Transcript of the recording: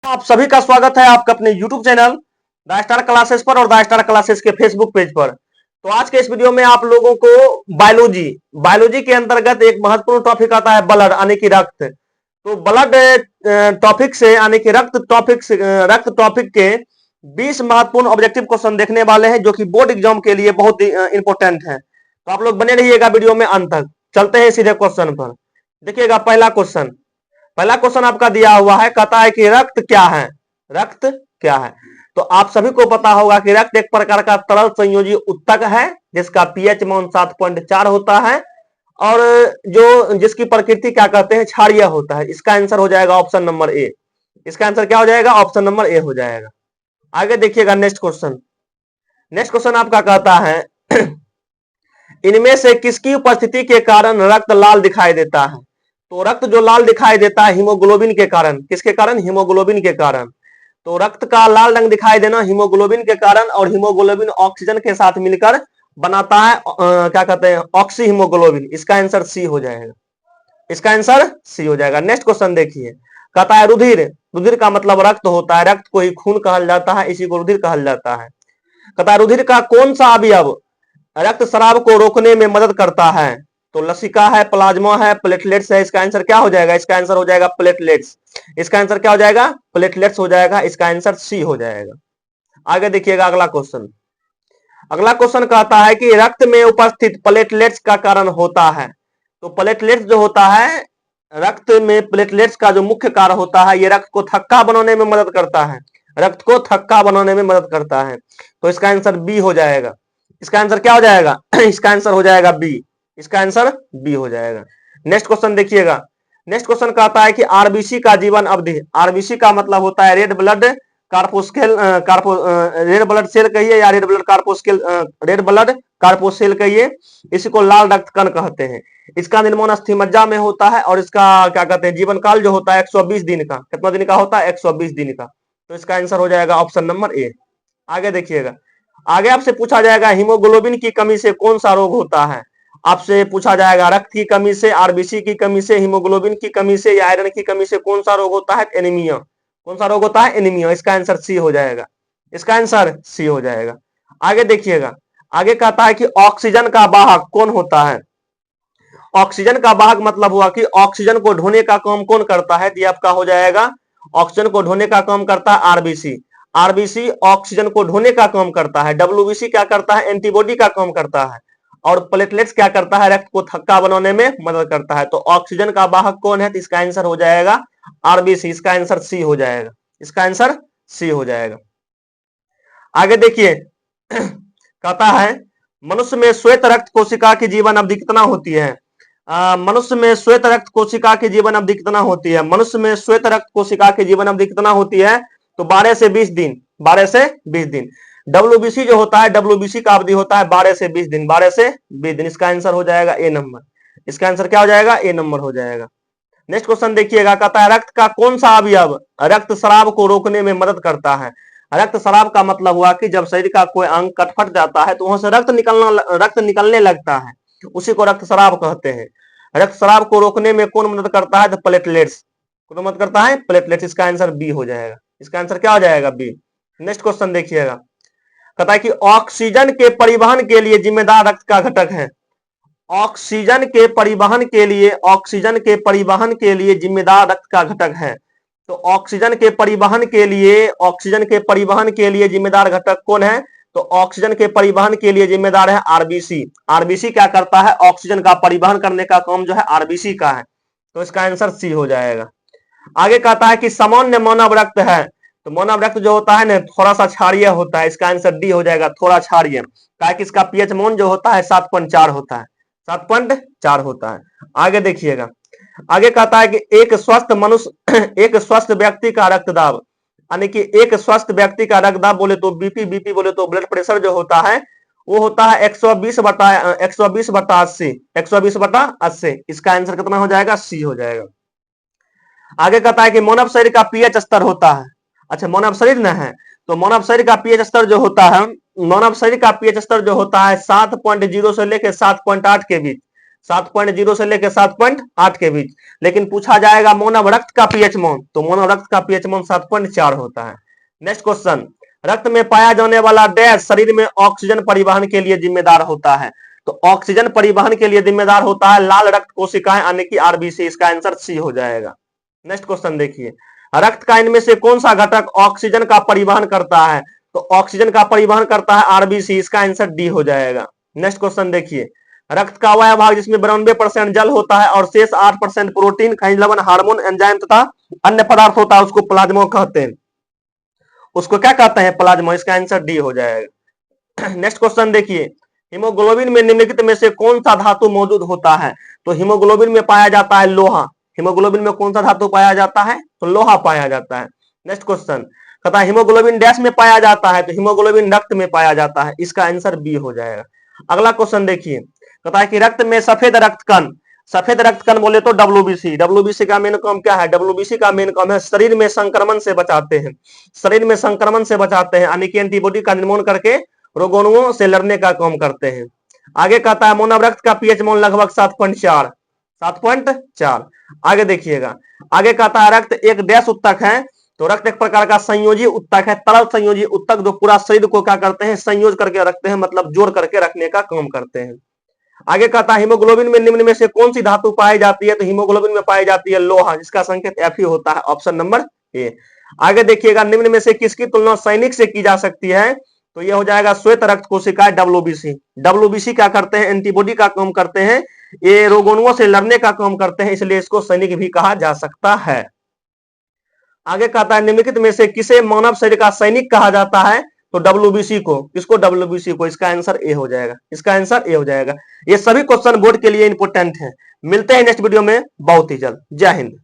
आप सभी का स्वागत है आपका अपने YouTube channel the star classes पर और द स्टार क्लासेस के फेसबुक पेज पर। तो आज के इस वीडियो में आप लोगों को बायोलॉजी बायोलॉजी के अंतर्गत एक महत्वपूर्ण टॉपिक आता है ब्लड यानी कि रक्त। तो ब्लड टॉपिक से यानी कि रक्त टॉपिक के 20 महत्वपूर्ण ऑब्जेक्टिव क्वेश्चन देखने वाले हैं जो कि बोर्ड एग्जाम के लिए बहुत इंपॉर्टेंट है। तो आप लोग बने रहिएगा वीडियो में अंत तक। चलते हैं सीधे क्वेश्चन पर। देखिएगा पहला क्वेश्चन आपका दिया हुआ है, कहता है कि रक्त क्या है। रक्त क्या है? तो आप सभी को पता होगा कि रक्त एक प्रकार का तरल संयोजी उत्तक है जिसका पीएच मान 7.4 होता है और जो जिसकी प्रकृति क्या कहते हैं, क्षारीय होता है। इसका आंसर हो जाएगा ऑप्शन नंबर ए। इसका आंसर क्या हो जाएगा? ऑप्शन नंबर ए हो जाएगा। आगे देखिएगा नेक्स्ट क्वेश्चन आपका कहता है इनमें से किसकी उपस्थिति के कारण रक्त लाल दिखाई देता है। तो रक्त जो लाल दिखाई देता है हीमोग्लोबिन के कारण। किसके कारण? हीमोग्लोबिन के कारण। तो रक्त का लाल रंग दिखाई देना हीमोग्लोबिन के कारण, और हीमोग्लोबिन ऑक्सीजन के साथ मिलकर बनाता है क्या कहते हैं, ऑक्सी हीमोग्लोबिन। इसका आंसर सी हो जाएगा। इसका आंसर सी हो जाएगा। नेक्स्ट क्वेश्चन देखिए, कहता है रुधिर। रुधिर का मतलब रक्त होता है, रक्त को ही खून कहल जाता है, इसी को रुधिर कहल जाता है। कहता है रुधिर का कौन सा अवयव रक्त स्राव को रोकने में मदद करता है। तो लसिका है, प्लाज्मा है, प्लेटलेट्स है। इसका आंसर क्या हो जाएगा? इसका आंसर हो जाएगा प्लेटलेट्स। इसका आंसर क्या हो जाएगा? प्लेटलेट्स हो जाएगा। इसका आंसर सी हो जाएगा। आगे देखिएगा अगला क्वेश्चन कहता है कि रक्त में उपस्थित प्लेटलेट्स का कारण होता है। तो प्लेटलेट्स जो होता है, रक्त में प्लेटलेट्स का जो मुख्य कार्य होता है, ये रक्त को थक्का बनाने में मदद करता है। रक्त को थक्का बनाने में मदद करता है। तो इसका आंसर बी हो जाएगा। इसका आंसर क्या हो जाएगा? इसका आंसर हो जाएगा बी। इसका आंसर बी हो जाएगा। नेक्स्ट क्वेश्चन देखिएगा। नेक्स्ट क्वेश्चन कहता है कि आरबीसी का जीवन अवधि। आरबीसी का मतलब होता है red blood corpuscle red blood cell कहिए या रेड ब्लड कार्पोसेल कहिए। इसी को लाल रक्त कण कहते हैं। इसका निर्माण अस्थिमज्जा में होता है और इसका क्या कहते हैं, जीवन काल जो होता है 120 दिन का। कितना दिन का होता है? 120 दिन का। तो इसका आंसर हो जाएगा ऑप्शन नंबर ए। आगे देखिएगा, आगे आपसे पूछा जाएगा हीमोग्लोबिन की कमी से कौन सा रोग होता है। आपसे पूछा जाएगा रक्त की कमी से, आरबीसी की कमी से, हीमोग्लोबिन की कमी से या आयरन की कमी से कौन सा रोग होता है? एनीमिया। कौन सा रोग होता है? एनीमिया। इसका आंसर सी हो जाएगा। इसका आंसर सी हो जाएगा। आगे देखिएगा, आगे कहता है कि ऑक्सीजन का वाहक कौन होता है। ऑक्सीजन का वाहक मतलब हुआ कि ऑक्सीजन को ढोने का काम कौन करता है। ये आपका हो जाएगा, ऑक्सीजन को ढोने का काम करता है आरबीसी। आरबीसी ऑक्सीजन को ढोने का काम करता है। डब्ल्यूबीसी क्या करता है? एंटीबॉडी का काम करता है। और प्लेटलेट्स क्या करता है? रक्त को थक्का बनाने में मदद करता है। तो ऑक्सीजन का वाहक कौन है? तो इसका आंसर हो जाएगा आरबीसी। इसका आंसर सी हो जाएगा। इसका आंसर सी हो जाएगा। आगे देखिए कहता है मनुष्य में श्वेत रक्त कोशिका की जीवन अवधि कितना होती है। मनुष्य में श्वेत रक्त कोशिका की जीवन अवधि कितना होती है? मनुष्य में श्वेत रक्त कोशिका की जीवन अवधि कितना होती है? तो 12 से 20 दिन। 12 से 20 दिन। डब्ल्यूबीसी जो होता है, डब्ल्यूबीसी का अवधि होता है 12 से 20 दिन। 12 से 20 दिन। इसका आंसर हो जाएगा ए नंबर। इसका आंसर क्या हो जाएगा? ए नंबर हो जाएगा। नेक्स्ट क्वेश्चन देखिएगा, कहता है रक्त का कौन सा अवयव रक्त स्राव को रोकने में मदद करता है। रक्त स्राव का मतलब हुआ कि जब शरीर का कोई अंग कटफट जाता है तो वहां से रक्त निकलने लगता है, उसी को रक्त स्राव कहते हैं। रक्त स्राव को रोकने में कौन मदद करता है? तो प्लेटलेट्स। कौन मदद करता है? प्लेटलेट्स। इसका आंसर बी हो जाएगा। इसका आंसर क्या हो जाएगा? बी। नेक्स्ट क्वेश्चन देखिएगा, कहता है कि ऑक्सीजन के परिवहन के लिए जिम्मेदार रक्त का घटक है। ऑक्सीजन के परिवहन के लिए जिम्मेदार रक्त का घटक है। तो ऑक्सीजन के परिवहन के लिए जिम्मेदार घटक कौन है? तो ऑक्सीजन के परिवहन के लिए जिम्मेदार है आरबीसी। आरबीसी क्या करता है? ऑक्सीजन का परिवहन करने का काम जो है आरबीसी का है। तो इसका आंसर सी हो जाएगा। आगे कहता है कि सामान्य मानव रक्त है। तो मानव रक्त जो होता है ना, थोड़ा सा क्षारीय होता है। इसका आंसर डी हो जाएगा, थोड़ा क्षारीय। ताकि इसका पीएच मान जो होता है 7.4 होता है। 7.4 होता है। आगे देखिएगा, आगे कहता है कि एक स्वस्थ व्यक्ति का रक्तदाब, यानी कि एक स्वस्थ व्यक्ति का रक्तदाब बोले तो बीपी बोले तो ब्लड प्रेशर जो होता है वो होता है 120/80। 120/80। इसका आंसर कितना हो जाएगा? सी हो जाएगा। आगे कहता है कि मानव शरीर का पीएच स्तर होता है। अच्छा, मानव शरीर न है तो मानव शरीर का पीएच स्तर जो होता है, 7.0 से लेकर 7.8 के बीच। 7.0 से लेकर 7.8 के बीच। लेकिन पूछा जाएगा मानव रक्त का पीएच मान, तो मानव रक्त का पीएच मान 7.4 होता है। नेक्स्ट क्वेश्चन, रक्त में पाया जाने वाला डैश शरीर में ऑक्सीजन परिवहन के लिए जिम्मेदार होता है। तो ऑक्सीजन परिवहन के लिए जिम्मेदार होता है लाल रक्त कोशिकाएं यानी कि आरबीसी। इसका आंसर सी हो जाएगा। नेक्स्ट क्वेश्चन देखिए, रक्त का इनमें से कौन सा घटक ऑक्सीजन का परिवहन करता है। तो ऑक्सीजन का परिवहन करता है आरबीसी। इसका आंसर डी हो जाएगा। नेक्स्ट क्वेश्चन देखिए, रक्त का अवयव भाग जिसमें 92% जल होता है और शेष 8% प्रोटीन, खनिज लवण, हार्मोन, एंजाइम तथा अन्य पदार्थ होता है, उसको प्लाज्मा कहते हैं। उसको क्या कहते हैं? प्लाज्मा। इसका आंसर डी हो जाएगा। नेक्स्ट क्वेश्चन देखिए, हीमोग्लोबिन में निम्नलिखित में से कौन सा धातु मौजूद होता है। तो हीमोग्लोबिन में पाया जाता है लोहा। हीमोग्लोबिन में कौन सा धातु पाया जाता है? तो लोहा पाया जाता है। नेक्स्ट क्वेश्चन कहता है हीमोग्लोबिन डैश में पाया जाता है। तो हीमोग्लोबिन रक्त में पाया जाता है। इसका आंसर बी हो जाएगा। अगला क्वेश्चन देखिए, कहता है कि रक्त में सफेद रक्त कण, सफेद रक्त कण बोले तो डब्ल्यूबीसी। डब्ल्यूबीसी का मेन काम क्या है? डब्ल्यूबीसी का मेन काम है शरीर में संक्रमण से बचाते हैं। शरीर में संक्रमण से बचाते हैं यानी कि एंटीबॉडी का निर्माण करके रोगों से लड़ने का काम करते हैं। आगे कहता है मानव रक्त का पीएच मान लगभग 7.4। 7.4। आगे देखिएगा, आगे कहता है रक्त एक डैश उत्तक है। तो रक्त एक प्रकार का संयोजी उत्तक है, तरल संयोजी उत्तक, जो पूरा शरीर को क्या करते हैं? संयोज करके रखते हैं, मतलब जोड़ करके रखने का काम करते हैं। आगे कहता है हीमोग्लोबिन में निम्न में से कौन सी धातु पाई जाती है। तो हीमोग्लोबिन में पाई जाती है लोहा, जिसका संकेत एफ ही होता है, ऑप्शन नंबर ए। आगे देखिएगा, निम्न में से किसकी तुलना सैनिक से की जा सकती है। तो यह हो जाएगा श्वेत रक्त कोशिकाएं, डब्ल्यूबीसी। डब्ल्यूबीसी क्या करते हैं? एंटीबॉडी का काम करते हैं, ये रोगों से लड़ने का काम करते हैं, इसलिए इसको सैनिक भी कहा जा सकता है। आगे कहता है निम्नलिखित में से किसे मानव शरीर का सैनिक कहा जाता है। तो डब्ल्यूबीसी को। किसको? डब्ल्यूबीसी को। इसका आंसर ए हो जाएगा। इसका आंसर ए हो जाएगा। ये सभी क्वेश्चन बोर्ड के लिए इंपोर्टेंट है। मिलते हैं नेक्स्ट वीडियो में बहुत ही जल्द। जय हिंद।